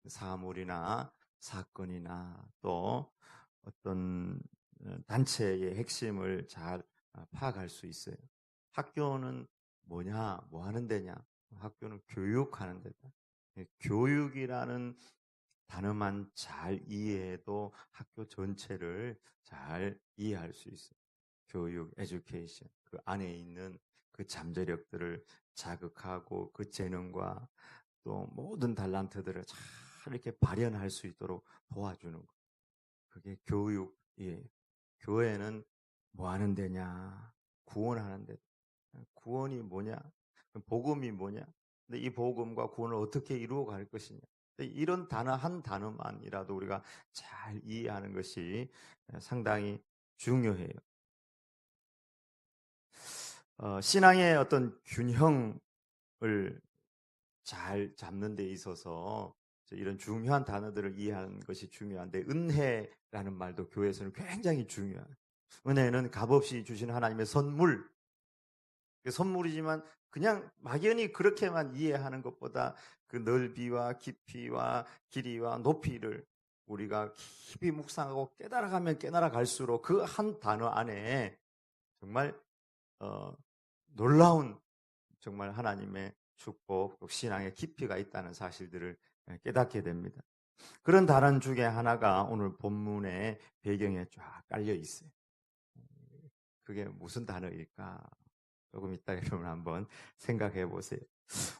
사물이나 사건이나 또 어떤 단체의 핵심을 잘 파악할 수 있어요. 학교는 뭐냐, 뭐 하는 데냐? 학교는 교육하는 데다. 교육이라는 단어만 잘 이해해도 학교 전체를 잘 이해할 수 있어요. 교육, 에듀케이션. 그 안에 있는 그 잠재력들을 자극하고 그 재능과 또 모든 달란트들을 잘 이렇게 발현할 수 있도록 도와주는 거. 그게 교육이에요. 교회는 뭐 하는 데냐? 구원하는 데. 구원이 뭐냐? 복음이 뭐냐? 근데 이 복음과 구원을 어떻게 이루어 갈 것이냐? 이런 단어 한 단어만이라도 우리가 잘 이해하는 것이 상당히 중요해요. 신앙의 어떤 균형을 잘 잡는 데 있어서 이런 중요한 단어들을 이해하는 것이 중요한데, 은혜라는 말도 교회에서는 굉장히 중요해요. 은혜는 값없이 주시는 하나님의 선물, 선물이지만 그냥 막연히 그렇게만 이해하는 것보다 그 넓이와 깊이와 길이와 높이를 우리가 깊이 묵상하고 깨달아가면 깨달아갈수록 그 한 단어 안에 정말 놀라운 정말 하나님의 축복, 신앙의 깊이가 있다는 사실들을 깨닫게 됩니다. 그런 단어 중에 하나가 오늘 본문의 배경에 쫙 깔려 있어요. 그게 무슨 단어일까? 조금 이따 여러분 한번 생각해 보세요.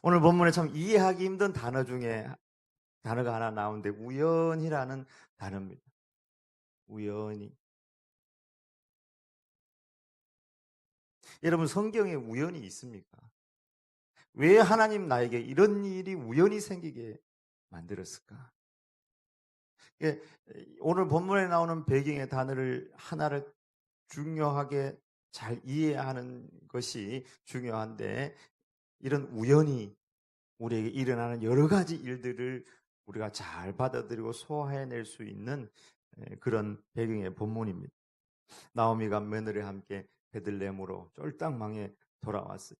오늘 본문에 참 이해하기 힘든 단어 중에 단어가 하나 나오는데, 우연이라는 단어입니다. 우연히. 여러분, 성경에 우연이 있습니까? 왜 하나님 나에게 이런 일이 우연히 생기게 만들었을까? 오늘 본문에 나오는 배경의 단어를 하나를 중요하게 잘 이해하는 것이 중요한데, 이런 우연이 우리에게 일어나는 여러 가지 일들을 우리가 잘 받아들이고 소화해낼 수 있는 그런 배경의 본문입니다. 나오미가 며느리와 함께 베들레헴으로 쫄딱망에 돌아왔어요.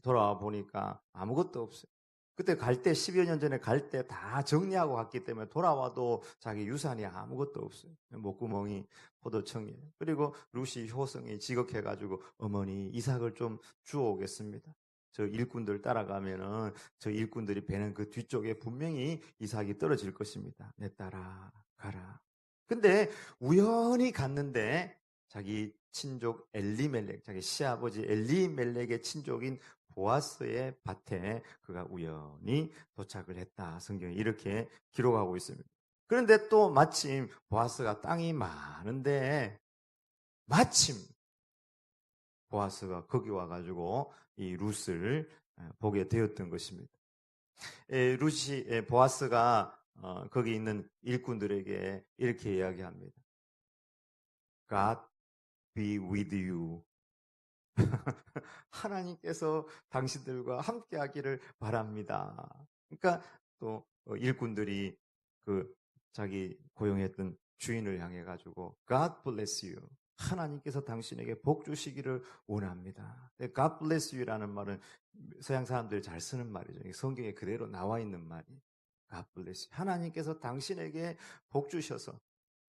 돌아와 보니까 아무것도 없어요. 그때 갈 때 10여 년 전에 갈 때 다 정리하고 갔기 때문에 돌아와도 자기 유산이 아무것도 없어요. 목구멍이 포도청이에요. 그리고 루시 효성이 지극해가지고 어머니 이삭을 좀 주워오겠습니다. 저 일꾼들 따라가면은 저 일꾼들이 베는 그 뒤쪽에 분명히 이삭이 떨어질 것입니다. 내 딸아 가라. 근데 우연히 갔는데 자기 친족 엘리멜렉, 자기 시아버지 엘리멜렉의 친족인 보아스의 밭에 그가 우연히 도착을 했다. 성경이 이렇게 기록하고 있습니다. 그런데 또 마침 보아스가 땅이 많은데 마침 보아스가 거기 와가지고 이 룻을 보게 되었던 것입니다. 보아스가 거기 있는 일꾼들에게 이렇게 이야기합니다. God be with you. 하나님께서 당신들과 함께 하기를 바랍니다. 그러니까 또 일꾼들이 그 자기 고용했던 주인을 향해 가지고 God bless you. 하나님께서 당신에게 복 주시기를 원합니다. God bless you라는 말은 서양 사람들이 잘 쓰는 말이죠. 성경에 그대로 나와 있는 말이 God bless you. 하나님께서 당신에게 복 주셔서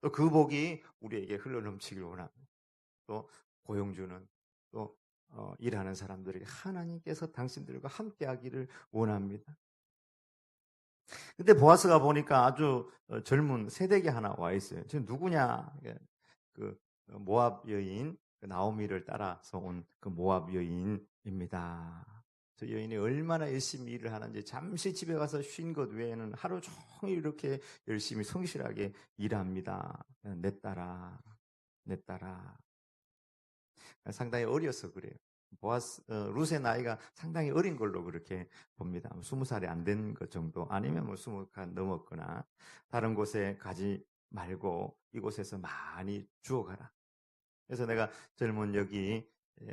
또 그 복이 우리에게 흘러넘치길 원합니다. 또 고용주는 또 일하는 사람들에게 하나님께서 당신들과 함께 하기를 원합니다. 근데 보아스가 보니까 아주 젊은 새댁이 하나 와 있어요. 지금 누구냐? 그 모압 여인 나오미를 따라서 온 그 모압 여인입니다. 저 여인이 얼마나 열심히 일을 하는지 잠시 집에 가서 쉰 것 외에는 하루 종일 이렇게 열심히 성실하게 일합니다. 내 딸아, 내 딸아. 상당히 어려서 그래요. 룻의 나이가 상당히 어린 걸로 그렇게 봅니다. 20살이 안 된 것 정도, 아니면 20살 넘었거나. 다른 곳에 가지 말고 이곳에서 많이 주워가라. 그래서 내가 젊은 여기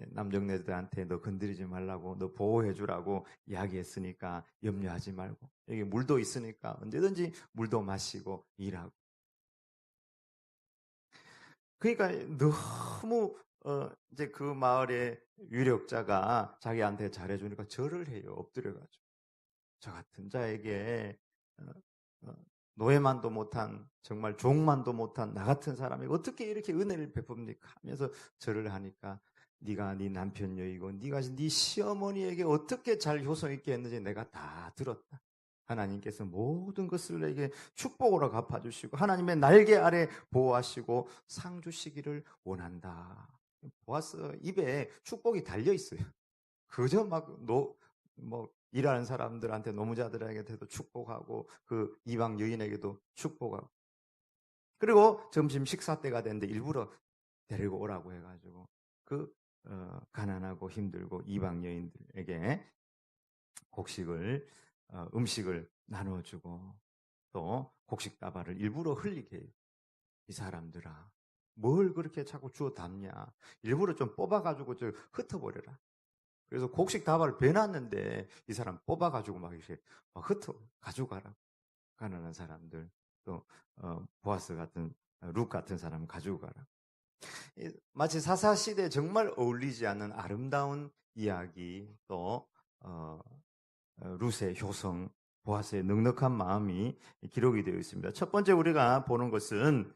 남정네들한테 너 건드리지 말라고, 너 보호해주라고 이야기했으니까 염려하지 말고, 여기 물도 있으니까 언제든지 물도 마시고 일하고. 그러니까 너무 이제 그 마을의 유력자가 자기한테 잘해주니까 절을 해요. 엎드려가지고. 저 같은 자에게 노예만도 못한, 정말 종만도 못한 나 같은 사람에게 어떻게 이렇게 은혜를 베풉니까? 하면서 절을 하니까 네가 네 남편 여이고 네가 네 시어머니에게 어떻게 잘 효성 있게 했는지 내가 다 들었다. 하나님께서 모든 것을 내게 축복으로 갚아주시고 하나님의 날개 아래 보호하시고 상 주시기를 원한다. 보아스 입에 축복이 달려 있어요. 그저 뭐 일하는 사람들한테 노무자들에게도 축복하고 그 이방 여인에게도 축복하고 그리고 점심 식사 때가 됐는데 일부러 데리고 오라고 해가지고 그 가난하고 힘들고 이방 여인들에게 곡식을 음식을 나눠주고 또 곡식 다발을 일부러 흘리게 해요. 이 사람들아 뭘 그렇게 자꾸 주워 담냐 일부러 좀 뽑아가지고 저 흩어버려라. 그래서 곡식 다발을 배놨는데 이 사람 뽑아가지고 막 이렇게 흩어 가져가라. 가난한 사람들 또 보아스 같은 룩 같은 사람 가지고 가라. 마치 사사시대에 정말 어울리지 않는 아름다운 이야기 또 룻의 효성 보아스의 넉넉한 마음이 기록이 되어 있습니다. 첫 번째 우리가 보는 것은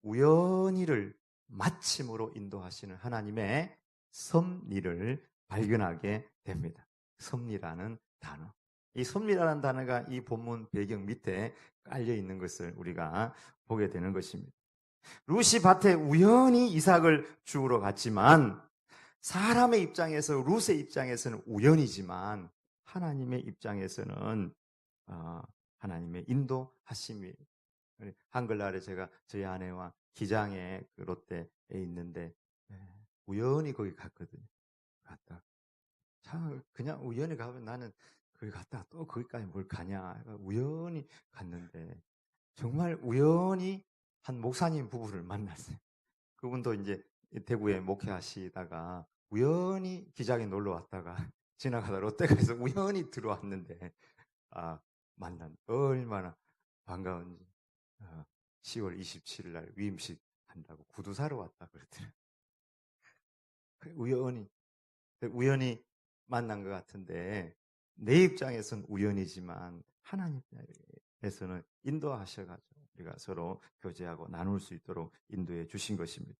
우연히를 마침으로 인도하시는 하나님의 섭리를 발견하게 됩니다. 섭리라는 단어. 이 섭리라는 단어가 이 본문 배경 밑에 깔려 있는 것을 우리가 보게 되는 것입니다. 룻이 밭에 우연히 이삭을 주우러 갔지만 사람의 입장에서 룻의 입장에서는 우연이지만 하나님의 입장에서는 하나님의 인도하심이 한글날에 제가 저희 아내와 기장에 그 롯데에 있는데 우연히 거기 갔거든요. 갔다. 참 그냥 우연히 가면 나는 거기 갔다 또 거기까지 뭘 가냐. 우연히 갔는데 정말 우연히 한 목사님 부부를 만났어요. 그분도 이제 대구에 목회하시다가 우연히 기장에 놀러 왔다가 지나가다 롯데가에서 우연히 들어왔는데 만난 얼마나 반가운지 10월 27일 날 위임식 한다고 구두 사러 왔다 그러더라고요. 우연히 만난 것 같은데 내 입장에서는 우연이지만 하나님 입장에서는 인도하셔가지고 우리가 서로 교제하고 나눌 수 있도록 인도해 주신 것입니다.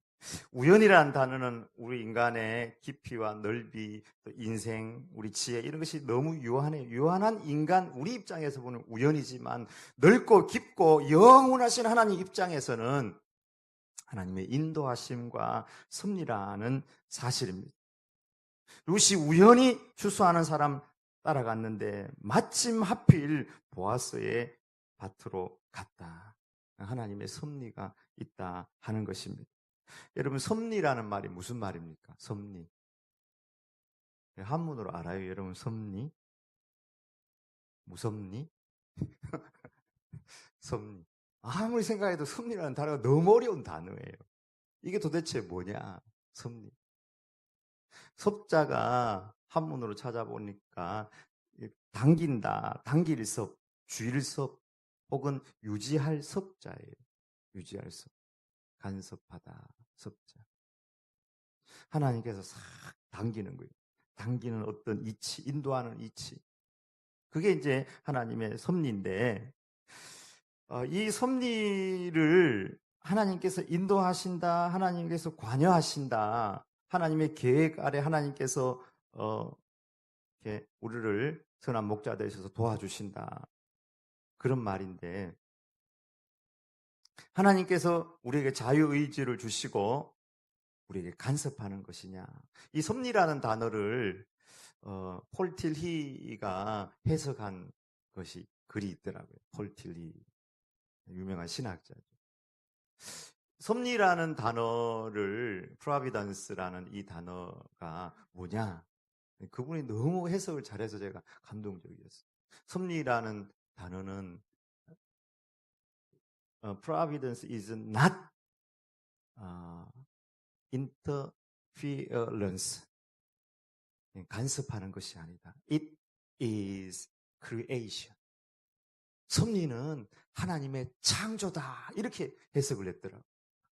우연이라는 단어는 우리 인간의 깊이와 넓이, 또 인생, 우리 지혜 이런 것이 너무 유한해요. 유한한 인간 우리 입장에서 보는 우연이지만 넓고 깊고 영원하신 하나님 입장에서는 하나님의 인도하심과 섭리라는 사실입니다. 룻이 우연히 추수하는 사람 따라갔는데 마침 하필 보아스의 밭으로 갔다. 하나님의 섭리가 있다 하는 것입니다. 여러분 섭리라는 말이 무슨 말입니까? 섭리. 한문으로 알아요? 여러분 섭리? 무섭니? 섭리. 아무리 생각해도 섭리라는 단어가 너무 어려운 단어예요. 이게 도대체 뭐냐? 섭리. 섭자가 한문으로 찾아보니까 당긴다, 당길 섭, 주일 섭, 혹은 유지할 섭자예요. 유지할 섭. 간섭하다, 섭자. 하나님께서 싹 당기는 거예요. 당기는 어떤 이치, 인도하는 이치. 그게 이제 하나님의 섭리인데, 이 섭리를 하나님께서 인도하신다, 하나님께서 관여하신다, 하나님의 계획 아래 하나님께서 이렇게 우리를 선한 목자 되셔서 도와주신다. 그런 말인데, 하나님께서 우리에게 자유의지를 주시고 우리에게 간섭하는 것이냐. 이 섭리라는 단어를 폴 틸히가 해석한 것이 글이 있더라고요. 폴 틸히 유명한 신학자죠. 섭리라는 단어를 프로비던스라는 이 단어가 뭐냐. 그분이 너무 해석을 잘해서 제가 감동적이었어요. 섭리라는 단어는 Providence is not interference. 간섭하는 것이 아니다. It is creation. 섭리는 하나님의 창조다. 이렇게 해석을 했더라고요.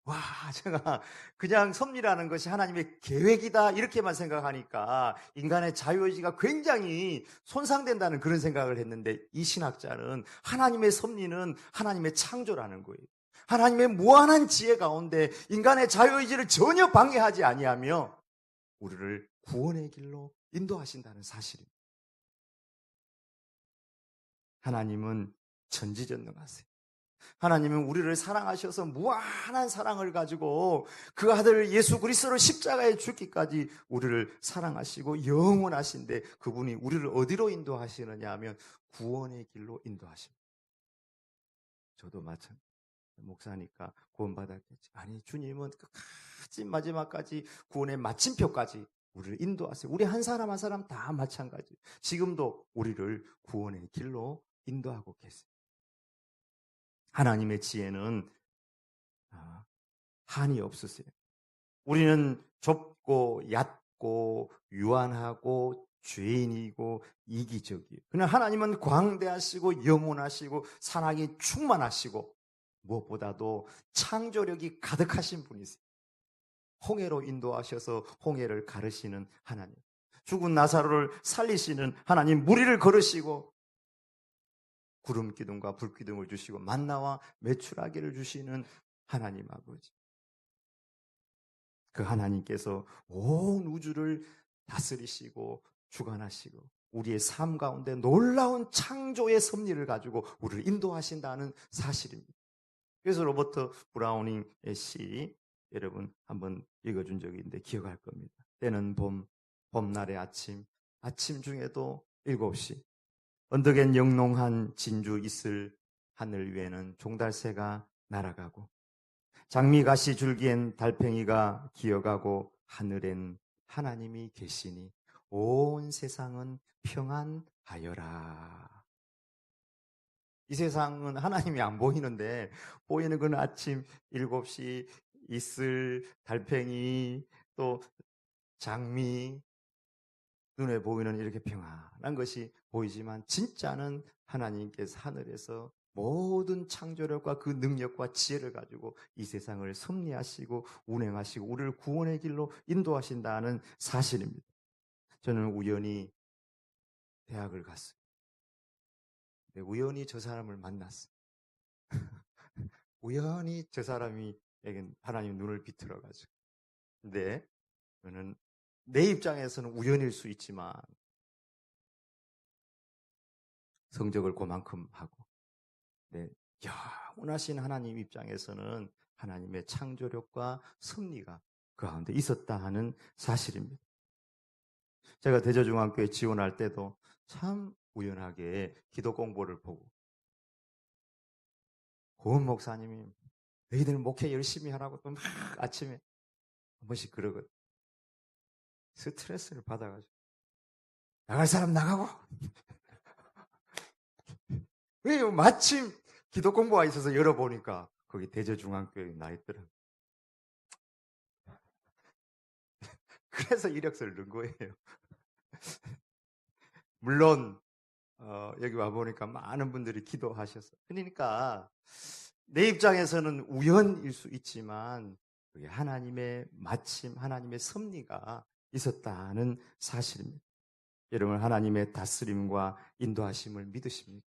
와, 제가 그냥 섭리라는 것이 하나님의 계획이다 이렇게만 생각하니까 인간의 자유의지가 굉장히 손상된다는 그런 생각을 했는데, 이 신학자는 하나님의 섭리는 하나님의 창조라는 거예요. 하나님의 무한한 지혜 가운데 인간의 자유의지를 전혀 방해하지 아니하며 우리를 구원의 길로 인도하신다는 사실입니다. 하나님은 전지전능하세요. 하나님은 우리를 사랑하셔서 무한한 사랑을 가지고 그 아들 예수 그리스도를 십자가에 죽기까지 우리를 사랑하시고 영원하신데, 그분이 우리를 어디로 인도하시느냐 하면 구원의 길로 인도하십니다. 저도 마찬가지. 목사니까 구원받았겠지. 아니, 주님은 끝까지 마지막까지 구원의 마침표까지 우리를 인도하세요. 우리 한 사람 한 사람 다 마찬가지. 지금도 우리를 구원의 길로 인도하고 계세요. 하나님의 지혜는 한이 없으세요. 우리는 좁고 얕고 유한하고 죄인이고 이기적이에요. 그러나 하나님은 광대하시고 영원하시고 사랑이 충만하시고 무엇보다도 창조력이 가득하신 분이세요. 홍해로 인도하셔서 홍해를 가르시는 하나님, 죽은 나사로를 살리시는 하나님, 무리를 걸으시고 구름 기둥과 불 기둥을 주시고 만나와 메추라기를 주시는 하나님 아버지, 그 하나님께서 온 우주를 다스리시고 주관하시고 우리의 삶 가운데 놀라운 창조의 섭리를 가지고 우리를 인도하신다는 사실입니다. 그래서 로버트 브라우닝의 시, 여러분 한번 읽어준 적이 있는데 기억할 겁니다. 때는 봄, 봄날의 아침, 아침 중에도 7시, 언덕엔 영롱한 진주 이슬, 하늘 위에는 종달새가 날아가고 장미가시 줄기엔 달팽이가 기어가고 하늘엔 하나님이 계시니 온 세상은 평안하여라. 이 세상은 하나님이 안 보이는데 보이는 건 아침 7시, 이슬, 달팽이, 또 장미, 눈에 보이는 이렇게 평안한 것이 보이지만 진짜는 하나님께서 하늘에서 모든 창조력과 그 능력과 지혜를 가지고 이 세상을 섭리하시고 운행하시고 우리를 구원의 길로 인도하신다는 사실입니다. 저는 우연히 대학을 갔어요. 우연히 저 사람을 만났어요. 우연히 저 사람이에게 하나님 눈을 비틀어가지고. 근데 저는 내 입장에서는 우연일 수 있지만 성적을 그만큼 하고, 네, 영원하신 하나님 입장에서는 하나님의 창조력과 섭리가 그 가운데 있었다 하는 사실입니다. 제가 대저중앙교회 지원할 때도 참 우연하게 기도 공보를 보고 고은 목사님이 너희들 목회 열심히 하라고 또 막 아침에 한 번씩 그러거든. 스트레스를 받아가지고 나갈 사람 나가고 왜 마침 기도 공부가 있어서 열어보니까 거기 대저중앙교회에 나 있더라고요. 그래서 이력서를 넣은 거예요. 물론 여기 와보니까 많은 분들이 기도하셨어요. 그러니까 내 입장에서는 우연일 수 있지만 그게 하나님의 마침, 하나님의 섭리가 있었다는 사실입니다. 여러분, 하나님의 다스림과 인도하심을 믿으십니까?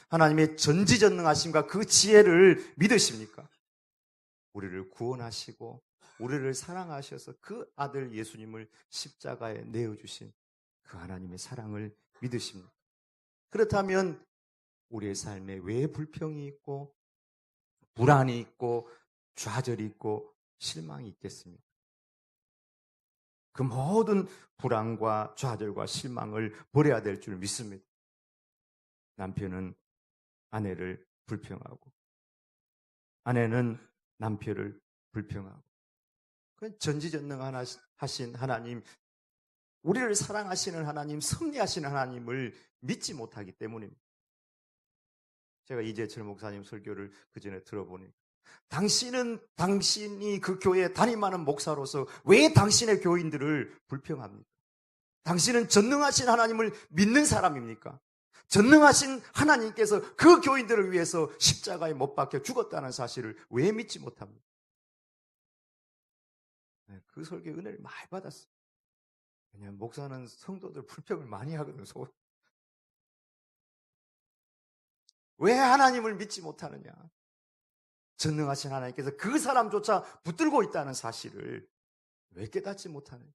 하나님의 전지전능하심과 그 지혜를 믿으십니까? 우리를 구원하시고 우리를 사랑하셔서 그 아들 예수님을 십자가에 내어주신 그 하나님의 사랑을 믿으십니까? 그렇다면 우리의 삶에 왜 불평이 있고 불안이 있고 좌절이 있고 실망이 있겠습니까? 그 모든 불안과 좌절과 실망을 버려야 될 줄 믿습니다. 남편은 아내를 불평하고 아내는 남편을 불평하고, 그 전지전능하신 하나님, 우리를 사랑하시는 하나님, 섭리하시는 하나님을 믿지 못하기 때문입니다. 제가 이재철 목사님 설교를 그 전에 들어보니까 당신이 그 교회에 담임하는 목사로서 왜 당신의 교인들을 불평합니까? 당신은 전능하신 하나님을 믿는 사람입니까? 전능하신 하나님께서 그 교인들을 위해서 십자가에 못 박혀 죽었다는 사실을 왜 믿지 못합니까? 그 설교에 은혜를 많이 받았어요. 왜냐하면 목사는 성도들 불평을 많이 하거든요. 왜 하나님을 믿지 못하느냐? 전능하신 하나님께서 그 사람조차 붙들고 있다는 사실을 왜 깨닫지 못하느냐?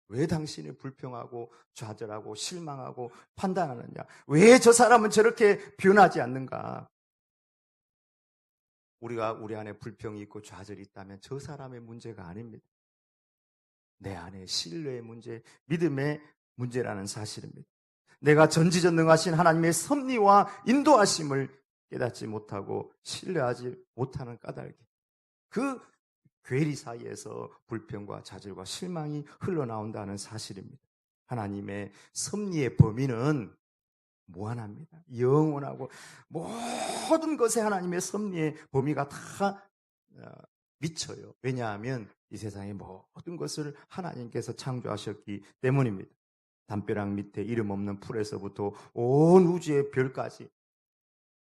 왜 당신이 불평하고 좌절하고 실망하고 판단하느냐? 왜 저 사람은 저렇게 변하지 않는가? 우리가 우리 안에 불평이 있고 좌절이 있다면 저 사람의 문제가 아닙니다. 내 안에 신뢰의 문제, 믿음의 문제라는 사실입니다. 내가 전지전능하신 하나님의 섭리와 인도하심을 깨닫지 못하고 신뢰하지 못하는 까닭에 그 괴리 사이에서 불평과 좌절과 실망이 흘러나온다는 사실입니다. 하나님의 섭리의 범위는 무한합니다. 영원하고 모든 것에 하나님의 섭리의 범위가 다 미쳐요. 왜냐하면 이 세상의 모든 것을 하나님께서 창조하셨기 때문입니다. 담벼락 밑에 이름 없는 풀에서부터 온 우주의 별까지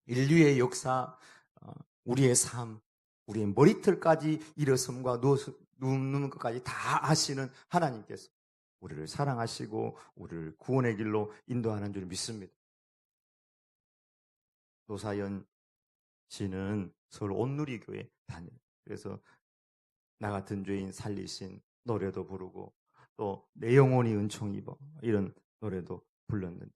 인류의 역사, 우리의 삶, 우리의 머리털까지 일어섬과 누우는 것까지 다 아시는 하나님께서 우리를 사랑하시고 우리를 구원의 길로 인도하는 줄 믿습니다. 노사연 씨는 서울 온누리교회 다녀요. 그래서 나 같은 죄인 살리신 노래도 부르고 또 내 영혼이 은총 입어 이런 노래도 불렀는데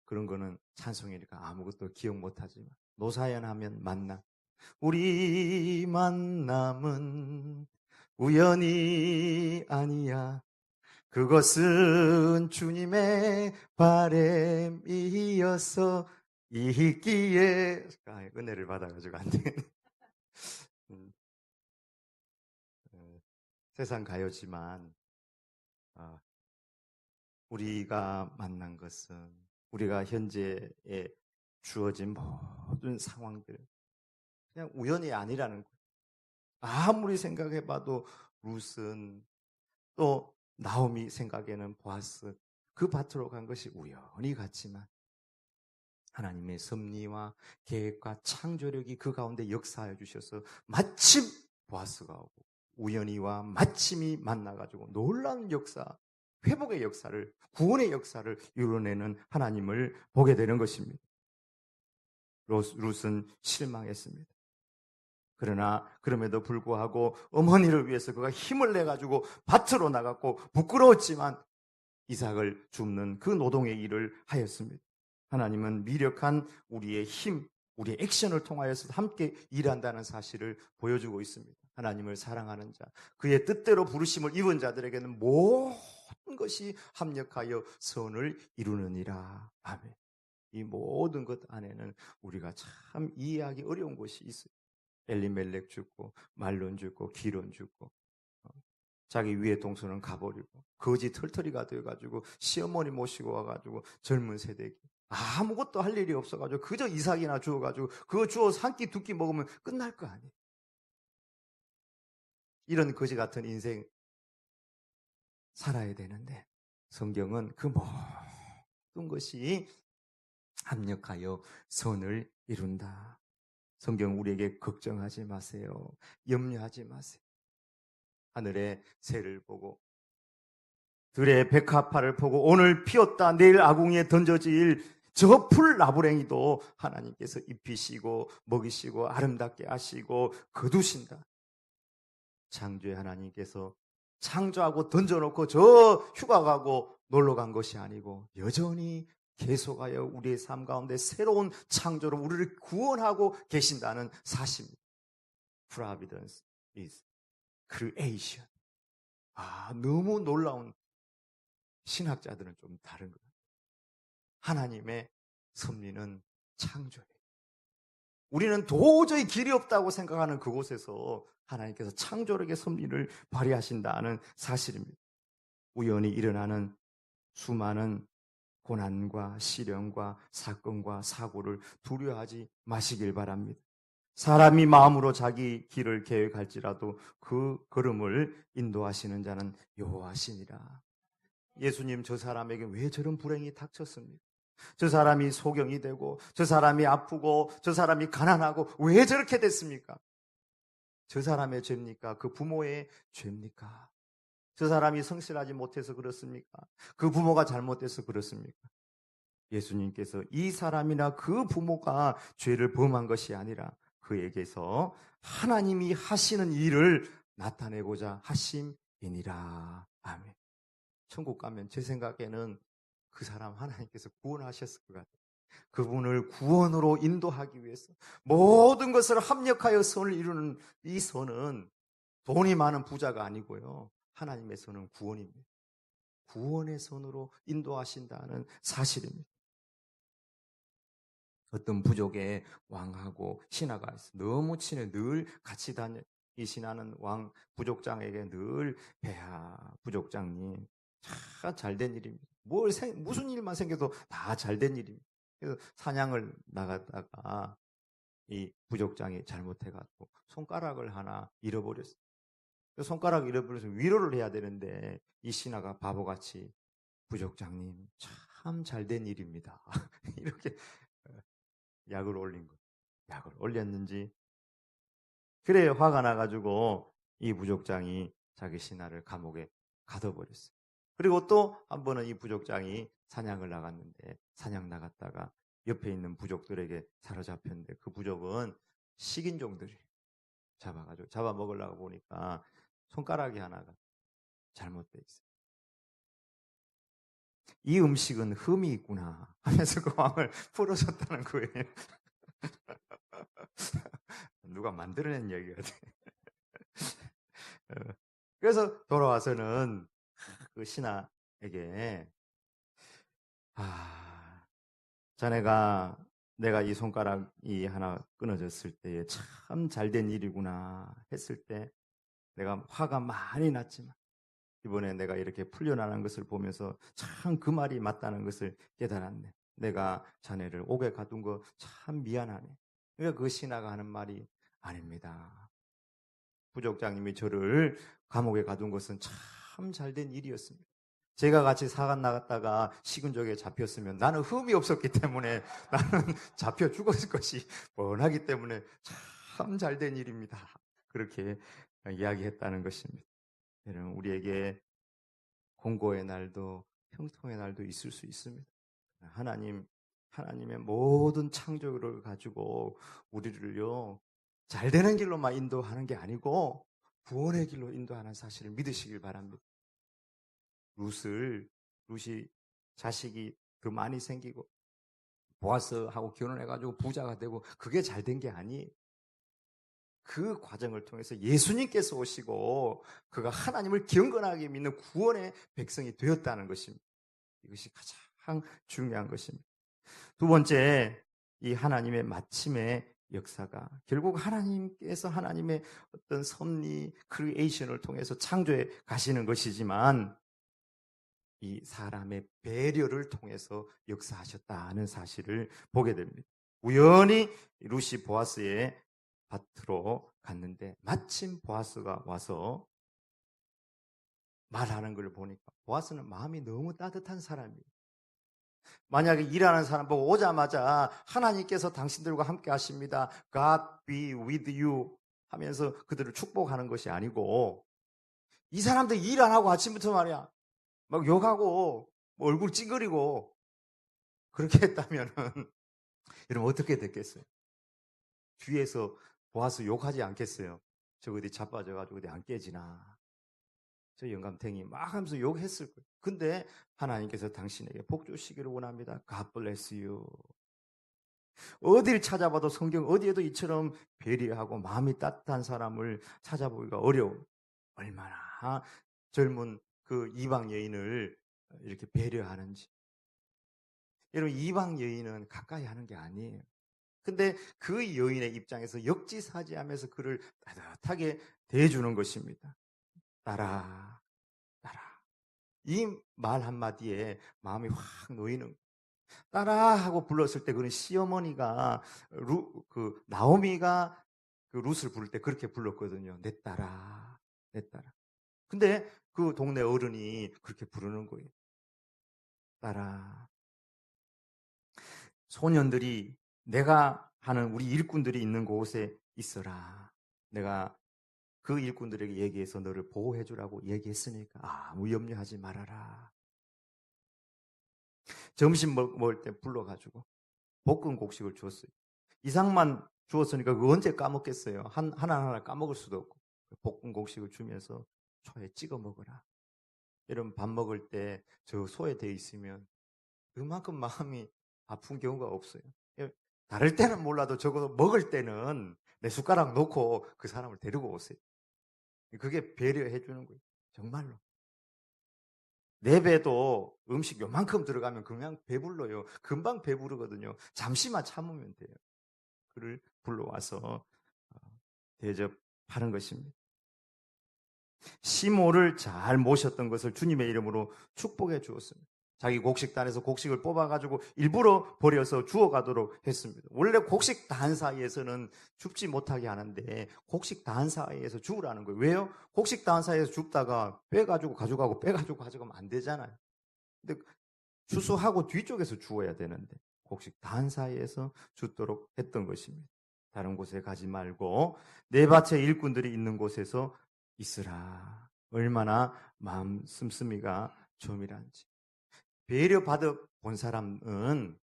그런 거는 찬송이니까 아무것도 기억 못하지만 노사연 하면 만남. 우리 만남은 우연이 아니야. 그것은 주님의 바램이어서 있기에 은혜를 받아가지고 안 되겠네. 세상 가요지만 우리가 만난 것은 우리가 현재에 주어진 모든 상황들 그냥 우연이 아니라는 거예요. 아무리 생각해봐도 룻은 또 나오미 생각에는 보아스 그 밭으로 간 것이 우연히 같지만 하나님의 섭리와 계획과 창조력이 그 가운데 역사해 주셔서 마침 보아스가 오고 우연히와 마침이 만나가지고 놀라운 역사, 회복의 역사를, 구원의 역사를 이뤄내는 하나님을 보게 되는 것입니다. 룻은 실망했습니다. 그러나 그럼에도 불구하고 어머니를 위해서 그가 힘을 내가지고 밭으로 나갔고 부끄러웠지만 이삭을 줍는 그 노동의 일을 하였습니다. 하나님은 미력한 우리의 힘, 우리의 액션을 통하여서 함께 일한다는 사실을 보여주고 있습니다. 하나님을 사랑하는 자, 그의 뜻대로 부르심을 입은 자들에게는 모든 것이 합력하여 선을 이루느니라. 아멘. 이 모든 것 안에는 우리가 참 이해하기 어려운 것이 있어요. 엘리멜렉 죽고 말론 죽고 기론 죽고 자기 위의 동서는 가버리고 거지 털털이가 되어가지고 시어머니 모시고 와가지고 젊은 세대기 아무것도 할 일이 없어가지고 그저 이삭이나 주워가지고 그거 주워서 한 끼 두 끼 먹으면 끝날 거 아니에요. 이런 거지 같은 인생 살아야 되는데 성경은 그 모든 것이 합력하여 선을 이룬다. 성경 우리에게 걱정하지 마세요. 염려하지 마세요. 하늘의 새를 보고 들의 백합화를 보고 오늘 피었다 내일 아궁이에 던져질 저 풀 나부랭이도 하나님께서 입히시고 먹이시고 아름답게 하시고 거두신다. 창조의 하나님께서 창조하고 던져놓고 저 휴가 가고 놀러 간 것이 아니고 여전히 계속하여 우리의 삶 가운데 새로운 창조로 우리를 구원하고 계신다는 사실입니다. Providence is creation. 너무 놀라운 신학자들은 좀 다른 거예요. 하나님의 섭리는 창조예요. 우리는 도저히 길이 없다고 생각하는 그곳에서 하나님께서 창조력의 섭리를 발휘하신다는 사실입니다. 우연히 일어나는 수많은 고난과 시련과 사건과 사고를 두려워하지 마시길 바랍니다. 사람이 마음으로 자기 길을 계획할지라도 그 걸음을 인도하시는 자는 여호와시니라. 예수님 저 사람에게 왜 저런 불행이 닥쳤습니까? 저 사람이 소경이 되고 저 사람이 아프고 저 사람이 가난하고 왜 저렇게 됐습니까? 저 사람의 죄입니까? 그 부모의 죄입니까? 저 사람이 성실하지 못해서 그렇습니까? 그 부모가 잘못돼서 그렇습니까? 예수님께서 이 사람이나 그 부모가 죄를 범한 것이 아니라 그에게서 하나님이 하시는 일을 나타내고자 하심이니라. 아멘. 천국 가면 제 생각에는 그 사람 하나님께서 구원하셨을 것 같아요. 그분을 구원으로 인도하기 위해서 모든 것을 합력하여 선을 이루는 이 선은 돈이 많은 부자가 아니고요. 하나님의 선은 구원입니다. 구원의 선으로 인도하신다는 사실입니다. 어떤 부족의 왕하고 신하가 있어. 너무 친해. 늘 같이 다니시는 왕 부족장에게 늘 배하 부족장님 참 잘된 일입니다. 무슨 일만 생겨도 다 잘된 일입니다. 그래서 사냥을 나갔다가 이 부족장이 잘못해가지고 손가락을 하나 잃어버렸어요. 손가락 잃어버려서 위로를 해야 되는데 이 신하가 바보같이 부족장님 참 잘된 일입니다. 이렇게 약을 올린 거예요. 약을 올렸는지 그래 화가 나가지고 이 부족장이 자기 신하를 감옥에 가둬버렸어요. 그리고 또 한 번은 이 부족장이 사냥을 나갔는데 사냥 나갔다가 옆에 있는 부족들에게 사로잡혔는데 그 부족은 식인종들이 잡아가지고 잡아먹으려고 보니까 손가락이 하나가 잘못돼 있어요. 이 음식은 흠이 있구나 하면서 그 왕을 풀어줬다는 거예요. 누가 만들어낸 얘기 같아요. 그래서 돌아와서는 그 신하에게 자네가 내가 이 손가락이 하나 끊어졌을 때에 참 잘된 일이구나 했을 때 내가 화가 많이 났지만 이번에 내가 이렇게 풀려나는 것을 보면서 참 그 말이 맞다는 것을 깨달았네. 내가 자네를 옥에 가둔 거 참 미안하네. 그러니까 그 신하가 하는 말이 아닙니다. 부족장님이 저를 감옥에 가둔 것은 참 잘된 일이었습니다. 제가 같이 사관 나갔다가 식은 적에 잡혔으면 나는 흠이 없었기 때문에 나는 잡혀 죽었을 것이 뻔하기 때문에 참 잘된 일입니다. 그렇게 이야기했다는 것입니다. 여러분, 우리에게 공고의 날도 형통의 날도 있을 수 있습니다. 하나님의 모든 창조를 가지고 우리를요, 잘 되는 길로만 인도하는 게 아니고 구원의 길로 인도하는 사실을 믿으시길 바랍니다. 룻이 자식이 더 많이 생기고 보아스하고 결혼해가지고 부자가 되고 그게 잘 된 게 아니에요. 그 과정을 통해서 예수님께서 오시고 그가 하나님을 경건하게 믿는 구원의 백성이 되었다는 것입니다. 이것이 가장 중요한 것입니다. 두 번째, 이 하나님의 마침의 역사가 결국 하나님께서 하나님의 어떤 섭리, 크리에이션을 통해서 창조해 가시는 것이지만 이 사람의 배려를 통해서 역사하셨다는 사실을 보게 됩니다. 우연히 룻이 보아스의 밭으로 갔는데 마침 보아스가 와서 말하는 걸 보니까 보아스는 마음이 너무 따뜻한 사람이에요. 만약에 일하는 사람 보고 오자마자 하나님께서 당신들과 함께 하십니다. God be with you 하면서 그들을 축복하는 것이 아니고 이 사람들 일 안 하고 아침부터 말이야 막 욕하고 얼굴 찡그리고 그렇게 했다면은 여러분 어떻게 됐겠어요? 뒤에서 보아스 욕하지 않겠어요? 저 어디 자빠져가지고 어디 안 깨지나 저 영감탱이 막 하면서 욕했을 거예요. 근데 하나님께서 당신에게 복 주시기를 원합니다. God bless you. 어디를 찾아봐도 성경 어디에도 이처럼 배려하고 마음이 따뜻한 사람을 찾아보기가 어려워. 얼마나 젊은 그 이방 여인을 이렇게 배려하는지. 여러분 이방 여인은 가까이 하는 게 아니에요. 근데 그 여인의 입장에서 역지사지하면서 그를 따뜻하게 대해주는 것입니다. 따라. 이 말 한마디에 마음이 확 놓이는 따라 하고 불렀을 때 그는 시어머니가 나오미가 그 룻을 부를 때 그렇게 불렀거든요. 내 딸아. 근데 그 동네 어른이 그렇게 부르는 거예요. 딸아. 소년들이 내가 하는 우리 일꾼들이 있는 곳에 있어라. 내가 그 일꾼들에게 얘기해서 너를 보호해 주라고 얘기했으니까 아무 염려하지 말아라. 점심 먹을 때 불러가지고 볶은 곡식을 줬어요. 이상만 주었으니까 그거 언제 까먹겠어요. 하나하나 까먹을 수도 없고 볶은 곡식을 주면서 초에 찍어 먹어라. 이런 밥 먹을 때 저 소에 돼 있으면 그만큼 마음이 아픈 경우가 없어요. 다를 때는 몰라도 적어도 먹을 때는 내 숟가락 놓고 그 사람을 데리고 오세요. 그게 배려해 주는 거예요. 정말로. 내 배도 음식 요만큼 들어가면 그냥 배불러요. 금방 배부르거든요. 잠시만 참으면 돼요. 그를 불러와서 대접하는 것입니다. 시모를 잘 모셨던 것을 주님의 이름으로 축복해 주었습니다. 자기 곡식단에서 곡식을 뽑아가지고 일부러 버려서 주워가도록 했습니다. 원래 곡식 단 사이에서는 줍지 못하게 하는데 곡식 단 사이에서 주우라는 거예요. 왜요? 곡식 단 사이에서 줍다가 빼가지고 가져가고 빼가지고 가져가면 안 되잖아요. 근데 추수하고 뒤쪽에서 주워야 되는데 곡식 단 사이에서 줍도록 했던 것입니다. 다른 곳에 가지 말고 내 밭에 일꾼들이 있는 곳에서 있으라. 얼마나 마음 씀씀이가 좀이란지. 배려받아 본 사람은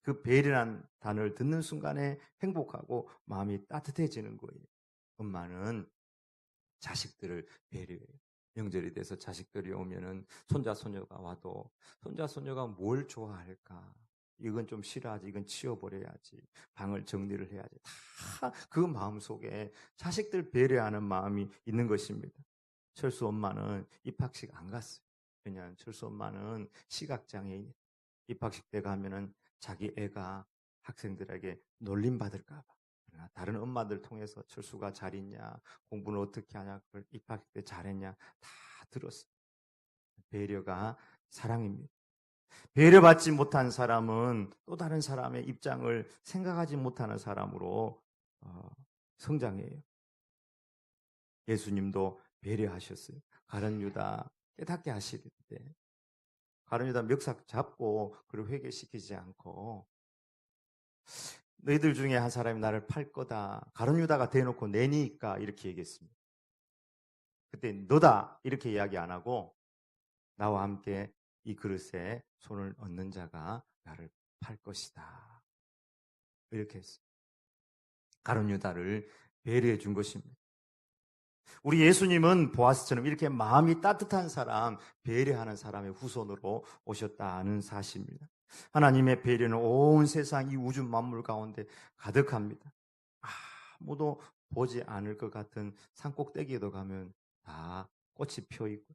그 배려란 단어를 듣는 순간에 행복하고 마음이 따뜻해지는 거예요. 엄마는 자식들을 배려해요. 명절이 돼서 자식들이 오면은 손자 손녀가 와도 손자 손녀가 뭘 좋아할까? 이건 좀 싫어하지, 이건 치워버려야지, 방을 정리를 해야지. 다 그 마음 속에 자식들 배려하는 마음이 있는 것입니다. 철수 엄마는 입학식 안 갔어요. 왜냐하면 철수 엄마는 시각장애인. 입학식 때 가면은 자기 애가 학생들에게 놀림받을까 봐. 그러나 다른 엄마들 통해서 철수가 잘 있냐, 공부는 어떻게 하냐, 그걸 입학식 때 잘했냐 다 들었어요. 배려가 사랑입니다. 배려받지 못한 사람은 또 다른 사람의 입장을 생각하지 못하는 사람으로 성장해요. 예수님도 배려하셨어요. 가룟 유다 깨닫게 하시는데 가룟 유다 멱살 잡고 그를 회개시키지 않고 너희들 중에 한 사람이 나를 팔 거다. 가룟 유다가 대놓고 내니까 이렇게 얘기했습니다. 그때 너다 이렇게 이야기 안 하고 나와 함께 이 그릇에 손을 얹는 자가 나를 팔 것이다. 이렇게 했어요. 가룟 유다를 배려해 준 것입니다. 우리 예수님은 보아스처럼 이렇게 마음이 따뜻한 사람, 배려하는 사람의 후손으로 오셨다는 사실입니다. 하나님의 배려는 온 세상 이 우주 만물 가운데 가득합니다. 아무도 보지 않을 것 같은 산꼭대기에도 가면 다 꽃이 펴 있고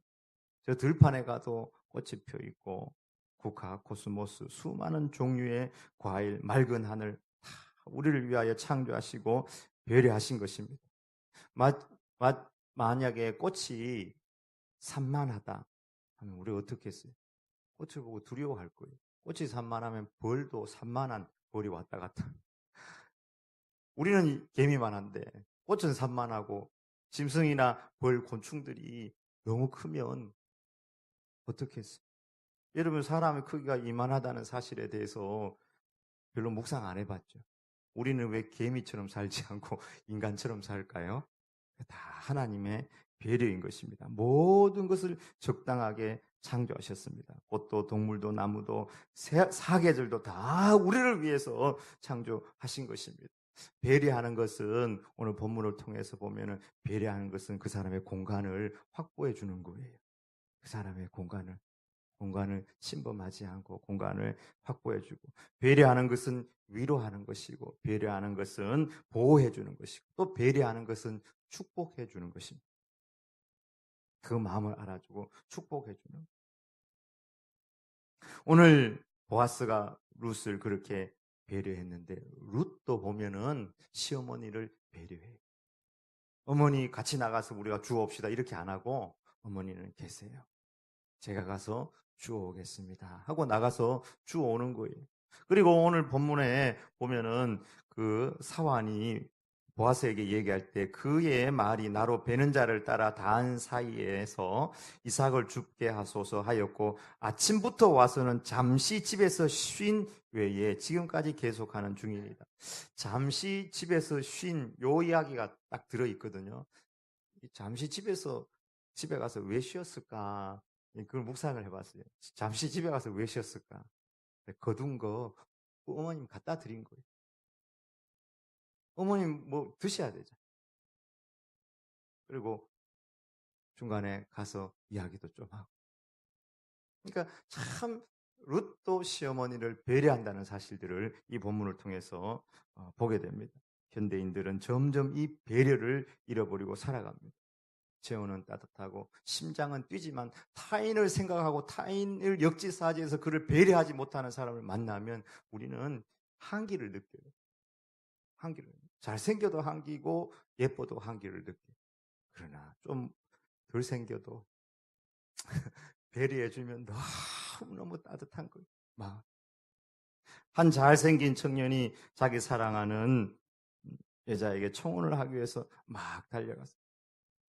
저 들판에 가도 꽃이 펴 있고 국화, 코스모스, 수많은 종류의 과일, 맑은 하늘 다 우리를 위하여 창조하시고 배려하신 것입니다. 만약에 꽃이 산만하다 하면 우리 어떻게 했어요? 꽃을 보고 두려워할 거예요. 꽃이 산만하면 벌도 산만한 벌이 왔다 갔다. 우리는 개미만 한데 꽃은 산만하고 짐승이나 벌, 곤충들이 너무 크면 어떻게 했어요? 여러분 사람의 크기가 이만하다는 사실에 대해서 별로 묵상 안 해봤죠. 우리는 왜 개미처럼 살지 않고 인간처럼 살까요? 다 하나님의 배려인 것입니다. 모든 것을 적당하게 창조하셨습니다. 꽃도 동물도 나무도 사계절도 다 우리를 위해서 창조하신 것입니다. 배려하는 것은 오늘 본문을 통해서 보면은 배려하는 것은 그 사람의 공간을 확보해 주는 거예요. 그 사람의 공간을 침범하지 않고 공간을 확보해 주고 배려하는 것은 위로하는 것이고 배려하는 것은 보호해 주는 것이고 또 배려하는 것은 축복해 주는 것입니다. 그 마음을 알아주고 축복해 주는. 오늘 보아스가 룻을 그렇게 배려했는데 룻도 보면은 시어머니를 배려해요. 어머니 같이 나가서 우리가 주옵시다 이렇게 안 하고 어머니는 계세요. 제가 가서 주워오겠습니다 하고 나가서 주워오는 거예요. 그리고 오늘 본문에 보면은 그 사환이 보아스에게 얘기할 때 그의 말이 나로 베는 자를 따라 닿은 사이에서 이삭을 죽게 하소서 하였고 아침부터 와서는 잠시 집에서 쉰 외에 지금까지 계속하는 중입니다. 잠시 집에서 쉰 요 이야기가 딱 들어있거든요. 잠시 집에 가서 왜 쉬었을까? 그걸 묵상을 해봤어요. 잠시 집에 가서 왜 쉬었을까? 거둔 거 어머님 갖다 드린 거예요. 어머님 뭐 드셔야 되죠. 그리고 중간에 가서 이야기도 좀 하고. 그러니까 참 룻도 시어머니를 배려한다는 사실들을 이 본문을 통해서 보게 됩니다. 현대인들은 점점 이 배려를 잃어버리고 살아갑니다. 재혼은 따뜻하고 심장은 뛰지만 타인을 생각하고 타인을 역지사지해서 그를 배려하지 못하는 사람을 만나면 우리는 한기를 느껴요. 한기를. 잘생겨도 한기고 예뻐도 한기를 느껴요. 그러나 좀 덜 생겨도 배려해주면 너무너무 따뜻한 거예요. 한 잘생긴 청년이 자기 사랑하는 여자에게 청혼을 하기 위해서 막 달려갔어요.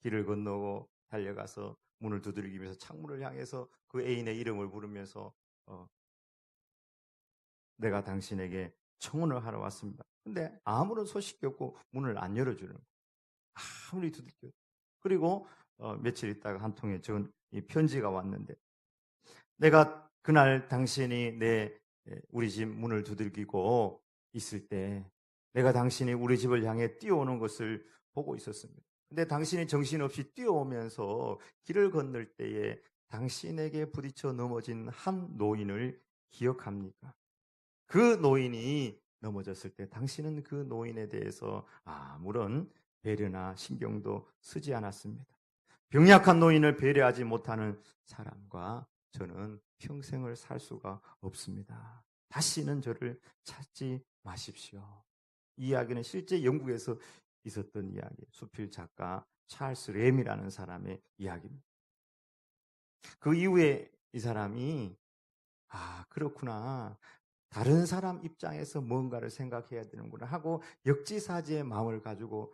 길을 건너고 달려가서 문을 두드리면서 창문을 향해서 그 애인의 이름을 부르면서 내가 당신에게 청혼을 하러 왔습니다. 근데 아무런 소식이 없고 문을 안 열어주는 거예요. 아무리 두들겨도. 그리고 며칠 있다가 한 통의 적은 이 편지가 왔는데 내가 그날 당신이 우리 집 문을 두들기고 있을 때 내가 당신이 우리 집을 향해 뛰어오는 것을 보고 있었습니다. 근데 당신이 정신없이 뛰어오면서 길을 건널 때에 당신에게 부딪혀 넘어진 한 노인을 기억합니까? 그 노인이 넘어졌을 때 당신은 그 노인에 대해서 아무런 배려나 신경도 쓰지 않았습니다. 병약한 노인을 배려하지 못하는 사람과 저는 평생을 살 수가 없습니다. 다시는 저를 찾지 마십시오. 이 이야기는 실제 영국에서 있었던 이야기, 수필 작가 찰스 램이라는 사람의 이야기입니다. 그 이후에 이 사람이 그렇구나. 다른 사람 입장에서 뭔가를 생각해야 되는구나 하고 역지사지의 마음을 가지고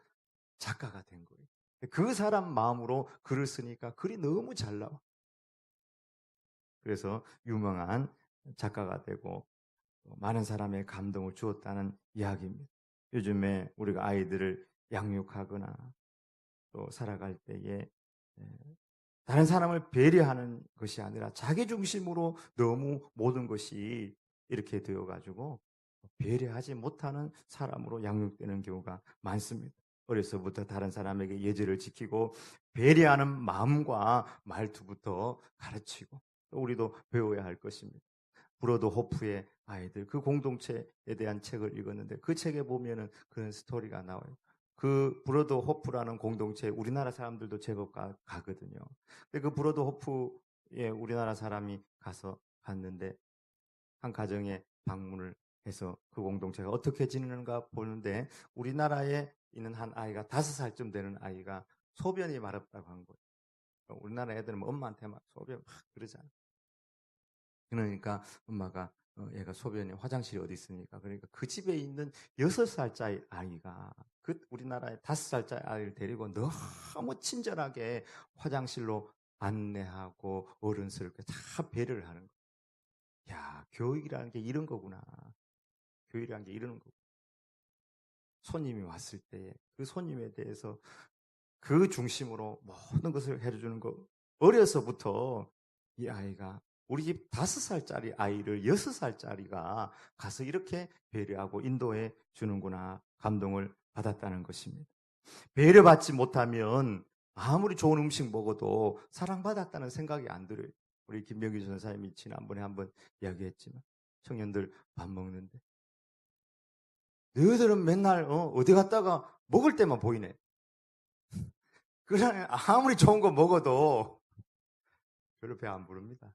작가가 된 거예요. 그 사람 마음으로 글을 쓰니까 글이 너무 잘 나와. 그래서 유명한 작가가 되고 많은 사람의 감동을 주었다는 이야기입니다. 요즘에 우리가 아이들을 양육하거나 또 살아갈 때에 다른 사람을 배려하는 것이 아니라 자기 중심으로 너무 모든 것이 이렇게 되어가지고 배려하지 못하는 사람으로 양육되는 경우가 많습니다. 어려서부터 다른 사람에게 예절을 지키고 배려하는 마음과 말투부터 가르치고 또 우리도 배워야 할 것입니다. 브로드 호프의 아이들 그 공동체에 대한 책을 읽었는데 그 책에 보면은 그런 스토리가 나와요. 그 브로드 호프라는 공동체에 우리나라 사람들도 제법 가거든요. 근데 그 브로드 호프에 우리나라 사람이 갔는데 한 가정에 방문을 해서 그 공동체가 어떻게 지내는가 보는데 우리나라에 있는 한 아이가 5살쯤 되는 아이가 소변이 마렵다고 한 거예요. 우리나라 애들은 뭐 엄마한테 막 소변 막 그러잖아요. 그러니까 엄마가 얘가 소변이 화장실이 어디 있습니까? 그러니까 그 집에 있는 6살짜리 아이가 그 우리나라의 5살짜리 아이를 데리고 너무 친절하게 화장실로 안내하고 어른스럽게 다 배려를 하는 거예요. 야, 교육이라는 게 이런 거구나. 교육이라는 게 이런 거고. 손님이 왔을 때 그 손님에 대해서 그 중심으로 모든 것을 해주는 거. 어려서부터 이 아이가 우리 집 5살짜리 아이를 6살짜리가 가서 이렇게 배려하고 인도해 주는구나 감동을 받았다는 것입니다. 배려받지 못하면 아무리 좋은 음식 먹어도 사랑받았다는 생각이 안 들어요. 우리 김명기 전사님이 지난번에 한번 이야기했지만 청년들 밥 먹는데 너희들은 맨날 어디 갔다가 먹을 때만 보이네. 그냥 아무리 좋은 거 먹어도 별로 배 안 부릅니다.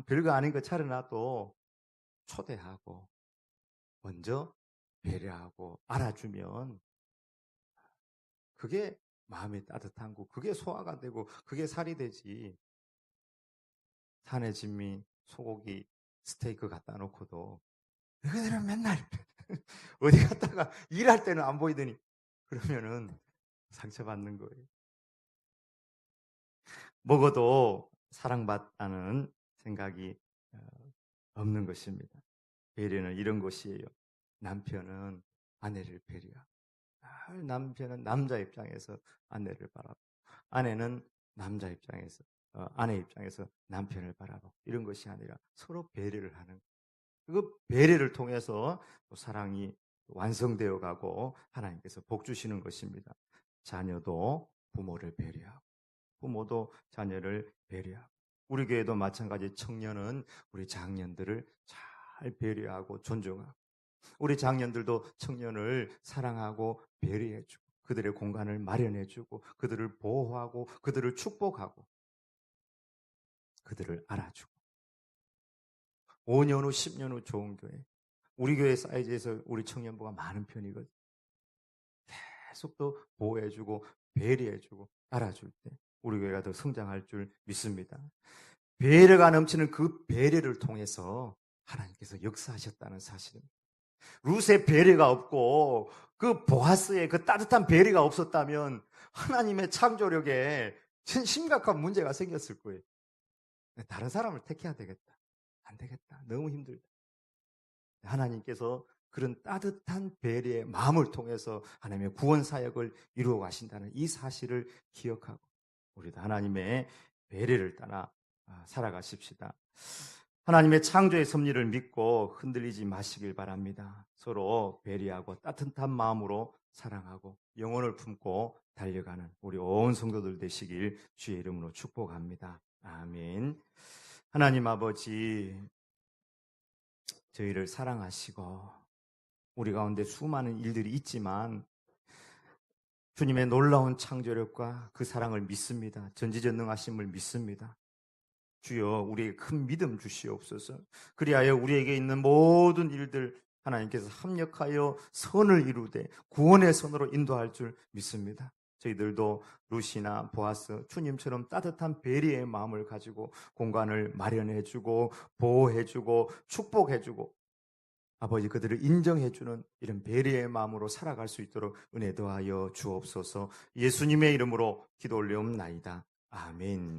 별거 아닌 거 차려놔도 초대하고 먼저 배려하고 알아주면 그게 마음이 따뜻한 거, 그게 소화가 되고 그게 살이 되지. 산의 진미 소고기 스테이크 갖다 놓고도 너희들은 맨날 어디 갔다가 일할 때는 안 보이더니 그러면은 상처받는 거예요. 먹어도 사랑받다는 생각이 없는 것입니다. 배려는 이런 것이에요. 남편은 아내를 배려하고, 남편은 남자 입장에서 아내를 바라보고, 아내는 남자 입장에서 아내 입장에서 남편을 바라보고, 이런 것이 아니라 서로 배려를 하는, 그 배려를 통해서 또 사랑이 완성되어 가고 하나님께서 복 주시는 것입니다. 자녀도 부모를 배려하고, 부모도 자녀를 배려하고, 우리 교회도 마찬가지 청년은 우리 장년들을 잘 배려하고 존중하고, 우리 장년들도 청년을 사랑하고 배려해주고, 그들의 공간을 마련해주고, 그들을 보호하고, 그들을 축복하고, 그들을 알아주고, 5년 후, 10년 후 좋은 교회, 우리 교회 사이즈에서 우리 청년부가 많은 편이거든요. 계속 또 보호해주고 배려해주고 알아줄 때 우리 교회가 더 성장할 줄 믿습니다. 배려가 넘치는 그 배려를 통해서 하나님께서 역사하셨다는 사실입니다. 룻의 배려가 없고 그 보아스의 그 따뜻한 배려가 없었다면 하나님의 창조력에 심각한 문제가 생겼을 거예요. 다른 사람을 택해야 되겠다. 안 되겠다. 너무 힘들다. 하나님께서 그런 따뜻한 배려의 마음을 통해서 하나님의 구원 사역을 이루어 가신다는 이 사실을 기억하고 우리도 하나님의 배려를 따라 살아가십시다. 하나님의 창조의 섭리를 믿고 흔들리지 마시길 바랍니다. 서로 배려하고 따뜻한 마음으로 사랑하고 영혼을 품고 달려가는 우리 온 성도들 되시길 주의 이름으로 축복합니다. 아멘. 하나님 아버지, 저희를 사랑하시고 우리 가운데 수많은 일들이 있지만 주님의 놀라운 창조력과 그 사랑을 믿습니다. 전지전능하심을 믿습니다. 주여, 우리에게 큰 믿음 주시옵소서. 그리하여 우리에게 있는 모든 일들 하나님께서 합력하여 선을 이루되 구원의 선으로 인도할 줄 믿습니다. 저희들도 루시나 보아스, 주님처럼 따뜻한 배려의 마음을 가지고 공간을 마련해주고 보호해주고 축복해주고 아버지 그들을 인정해주는 이런 배려의 마음으로 살아갈 수 있도록 은혜 더하여 주옵소서. 예수님의 이름으로 기도 올려옵나이다. 아멘.